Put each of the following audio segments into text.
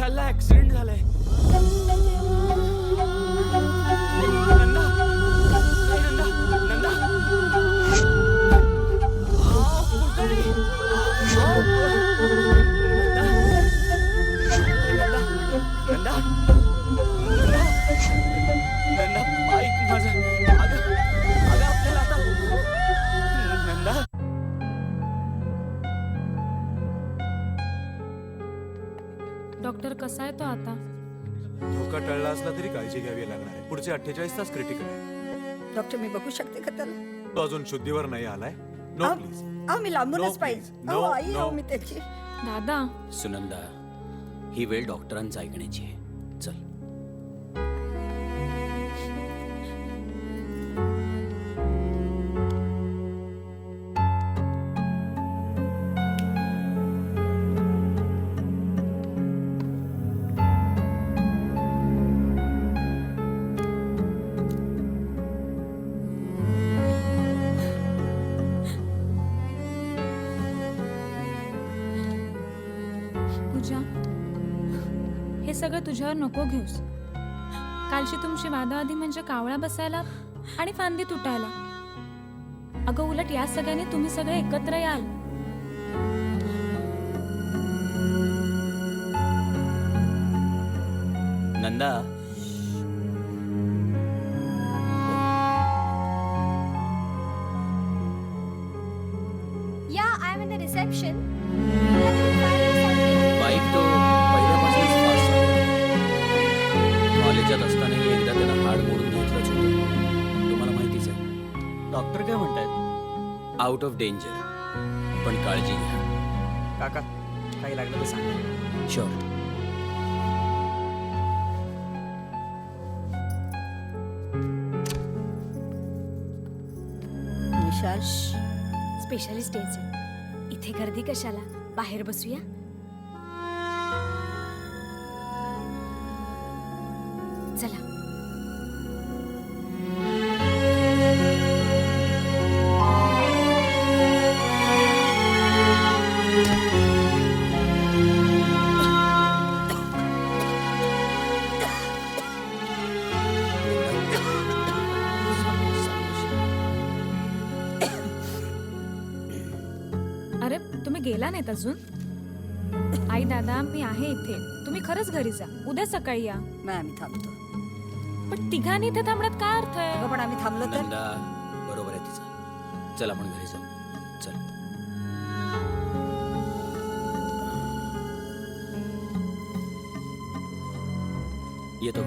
विशालला accident झालाय. नंदा, ए नंदा, नंदा. कुठे? नंदा, नंदा, नंदा, नंदा, ऐक माझं. अगं अगं आपल्याला आता नंदा. डॉक्टर कसा आहे तो आता? धोका टळला असला तरी काळजी घ्यावी लागणार आहे. पुढचे 48 तास क्रिटिकल आहे. डॉक्टर मी बघू शकते का त्याला? तो अजून शुद्धीवर नाही आलाय. No please. मी लांबूनच No, पाहिजे. please. No, आई no. मी त्याची. दादा, सुनंदा, ही वेळ डॉक्टरांचं ऐकण्याची आहे. चल. पूजा, हे सगळं तुझ्यावर नको घेऊस. कालची तुमची वादावादी म्हणजे कावळा बसायला आणि फांदी तुटायला. अगं उलट या सगळ्यांनी तुम्ही सगळे एकत्र याल. Nanda, Yeah, I'm in the reception. Bike तो पहिल्यापासूनच फास्ट चालवतो. कॉलेजात असतानाही एकदा त्यानं हाड मोडून घेतलंच होतं. तुम्हाला माहितीच आहे. डॉक्टर काय म्हणतायत? आउट ऑफ डेंजर, पण काळजी घ्या. काका काही लागलं तर सांगा. शुअर. विशाल, स्पेशलिस्ट यायचे. इथे गर्दी कशाला? बाहेर बसूया. चला. अरे तुम्ही गेला नाहीत अजून? आई दादा, मी आहे इथे. तुम्ही खरंच घरी जा. उद्या सकाळी या. नाही आम्ही थांबतो. पण तिघांनी इथे थांबण्यात काय अर्थ आहे? अगं पण आम्ही थांबलो तर? नंदा, बरोबर आहे तिचं. चल आपण घरी जाऊ. चल. येतो ग.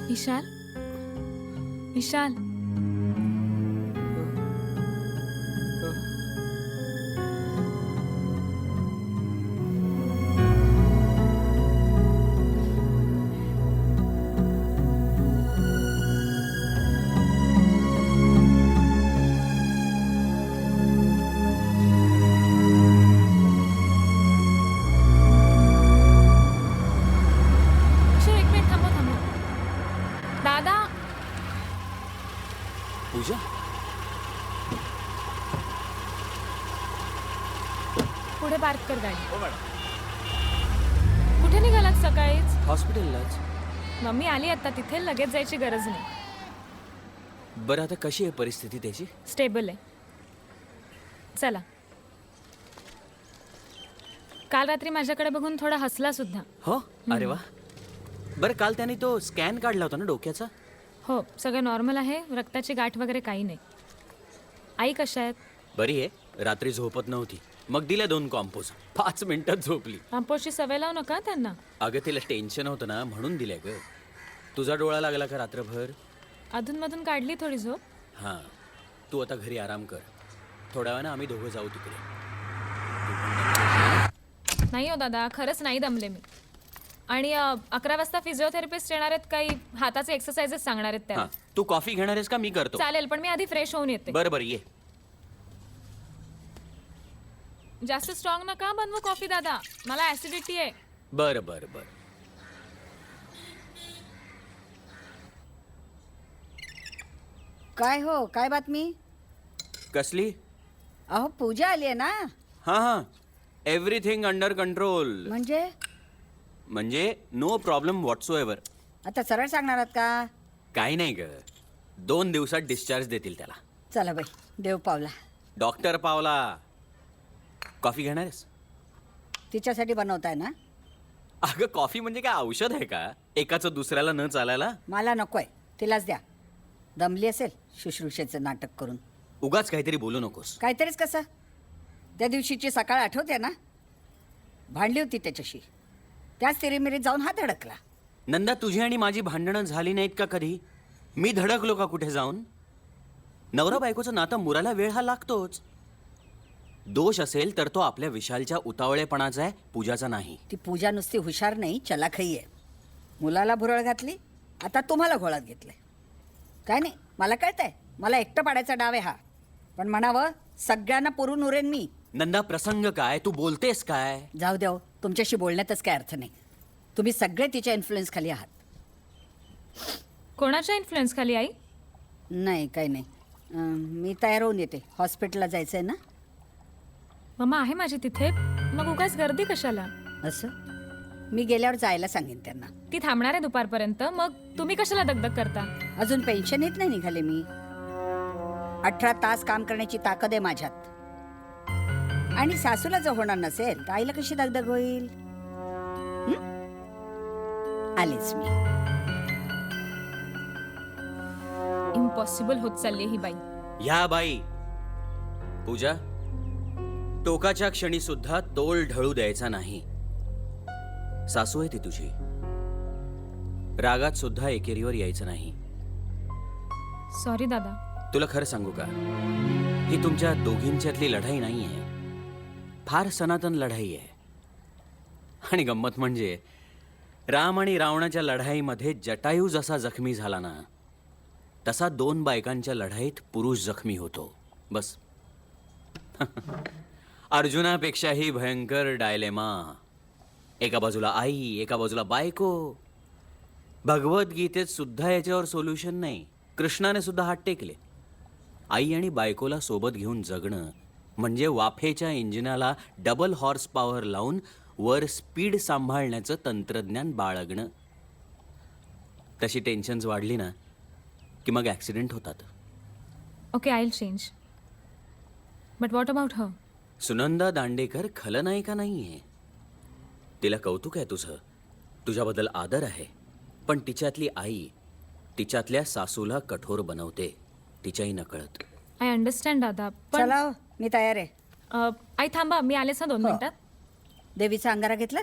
विशाल, विशाल, एक मिनिट थांबा थांबा. दादा, पूजा, पुढे पार्क कर गाडी. कुठे निघालात सकाळीच? हॉस्पिटललाच. मम्मी आली आता तिथे. लगेच जायची गरज नाही. बरं, आता कशी आहे परिस्थिती त्याची? स्टेबल आहे. चला. काल रात्री माझ्याकडे बघून थोडा हसला सुद्धा. हो? अरे वा. बरं, काल त्याने तो स्कॅन काढला होता ना डोक्याचा? हो, सगळं नॉर्मल आहे. रक्ताची गाठ वगैरे काही नाही. आई कशा आहेत? बरी आहे. रात्री झोपत नव्हती. मग दिल्या 2 कॉम्पोज. 5 मिनिटात झोपली. कंपोस्टची सवय लावू नका त्यांना. अगं तिला टेन्शन होतं ना, म्हणून दिल्या ग. तुझा डोळा लागला का रात्रभर? अधूनमधून काढली थोडी झोप. हां, तू आता घरी आराम कर. थोड्या वेळानं आम्ही दोघं जाऊ तिकडे. नाही हो दादा, खरंच नाही दमले मी. आणि 11 वाजता फिजिओथेरपिस्ट येणार आहेत, काही हाताचे एक्सरसाइजेस सांगणार आहेत हा त्या. तू कॉफी घेणार आहेस का मी करतो? चालेल, पण मी आधी फ्रेश होऊन येते. बरं बरं ये. जास्त स्ट्रॉंग नका बनवू कॉफी दादा, मला ऍसिडिटी आहे. बरं बरं बरं. काय हो, काय बातमी? कसली? अहो पूजा आली आहे ना. हां हां, एव्हरीथिंग अंडर कंट्रोल. म्हणजे नो प्रॉब्लेम व्हॉट्सो एव्हर. आता सरळ सांगणार आहात का? काही नाही ग, 2 दिवसात डिस्चार्ज देतील त्याला. चला बाई, देव पावला. डॉक्टर पावला. कॉफी घेणार आहेस? तिच्यासाठी बनवताय ना? अगं कॉफी म्हणजे काय औषध आहे का, एकाचं दुसऱ्याला न चालायला? मला नकोय, तिलाच द्या. दमली असेल शुश्रूषेचं नाटक करून. उगाच काहीतरी बोलू नकोस. काहीतरीच कसं? त्या दिवशीची सकाळ आठवते ना? भांडली होती त्याच्याशी, त्याच तिरीमिरीत जाऊन हात अडकला. नंदा, तुझी आणि माझी भांडणं झाली नाहीत का कधी? मी धडकलो का कुठे जाऊन? नवरा बायकोचं नातं मुराला वेळ हा लागतोच. दोष असेल तर तो आपल्या विशालच्या उतावळेपणाचा आहे, पूजाचा नाही. ती पूजा नुसती हुशार नाही, चलाखई आहे. मुलाला भुरळ घातली, आता तुम्हाला घोळात घेतलंय. काय नाही, मला कळतंय, मला एकटं पाडायचा डाव आहे हा. पण म्हणावं, सगळ्यांना पुरून उरेन मी. नंदा, प्रसंग काय? तू बोलतेस काय? जाऊ द्या हो, तुमच्याशी बोलण्यातच काय अर्थ नाही. तुम्ही सगळे तिच्या इन्फ्लुएन्स खाली आहात. कोणाच्या इन्फ्लुएन्स खाली आई? नाही, काही नाही. मी तयार होऊन येते, हॉस्पिटलला जायचंय ना. मम्मा आहे माझी तिथे, मग उगाच गर्दी कशाला? असं मी गेल्यावर जायला सांगेन त्यांना. ती थांबणार आहे दुपारपर्यंत, मग तुम्ही कशाला दगदग करता? अजून पेन्शन येत नाही निघाले मी. 18 तास काम करण्याची ताकद आहे माझ्यात. आणि सासूला जर होणार नसेल तर आईला कशी दगदग होईल? आलीच मी. इम्पॉसिबल होत चालली ही बाई. ह्या बाई. पूजा, टोकाच्या क्षणी सुद्धा तोल ढळू द्यायचा नाही. सासू आहे ती तुझी. रागात सुद्धा एकेरीवर यायचं नाही. सॉरी दादा. तुला खरं सांगू का, ही तुमच्या दोघींच्यातली लढाई नाही आहे, फार सनातन लढाई आहे. आणि गंमत म्हणजे राम आणि रावणाच्या लढाईमध्ये जटायू जसा जखमी झाला ना, तसा 2 बायकांच्या लढाईत पुरुष जखमी होतो. बस. अर्जुनापेक्षाही भयंकर डायलेमा. एका बाजूला आई, एका बाजूला बायको. भगवद्गीतेत सुद्धा याच्यावर सोल्युशन नाही. कृष्णाने सुद्धा हात टेकले. आई आणि बायकोला सोबत घेऊन जगणं म्हणजे वाफेच्या इंजिनाला डबल हॉर्स पॉवर लावून वर स्पीड सांभाळण्याचं तंत्रज्ञान बाळगणं. तशी टेन्शन्स वाढली ना की मग ॲक्सिडेंट होतात. Okay, I will change. But what about her? Sunanda Dandekar खलनायिका नाहीये. तिला कौतुक आहे तुझं, तुझ्याबद्दल आदर आहे. पण तिच्यातली आई तिच्यातल्या सासूला कठोर बनवते, तिच्याही नकळत. आय अंडरस्टँड दादा, पण चला हो, मी तयार आहे. आई थांबा, मी आलेच ना 2 हो. मिनिटात. देवीचा अंगारा घेतला?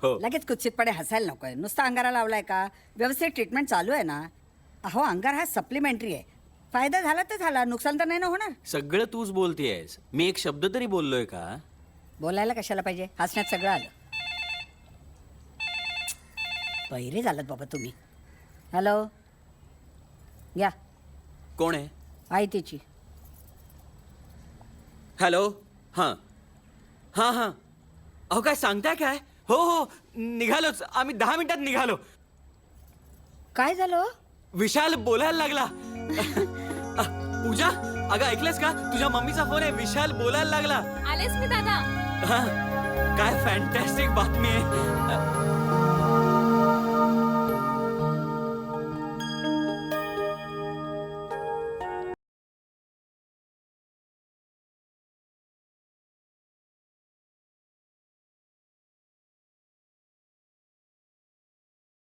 हो. लगेच कुत्सितपणे हसायला नकोय. नुसता अंगारा लावलाय का? व्यवस्थित ट्रीटमेंट चालू आहे ना? अहो, अंगार हा सप्लिमेंटरी आहे. फायदा झाला तर झाला, नुकसान तर नाही ना होणार. सगळं तूच बोलतेयस, मी एक शब्द तरी बोललोय का? बोलायला कशाला पाहिजे? हसण्यात सगळं आलं. पहिरे झालात बाबा तुम्ही. हॅलो, घ्या. कोण आहे? आई तिची. हॅलो. हां हां हां. अहो काय सांगताय काय? हो हो, निघालोच आम्ही, 10 मिनिटात निघालो. काय झालं? विशाल बोलायला लागला. पूजा, अगं ऐकलंस का? तुझ्या मम्मीचा फोन आहे. विशाल बोलायला लागला. आलेच मी दादा. हां, काय फॅन्टॅस्टिक बातमी आहे.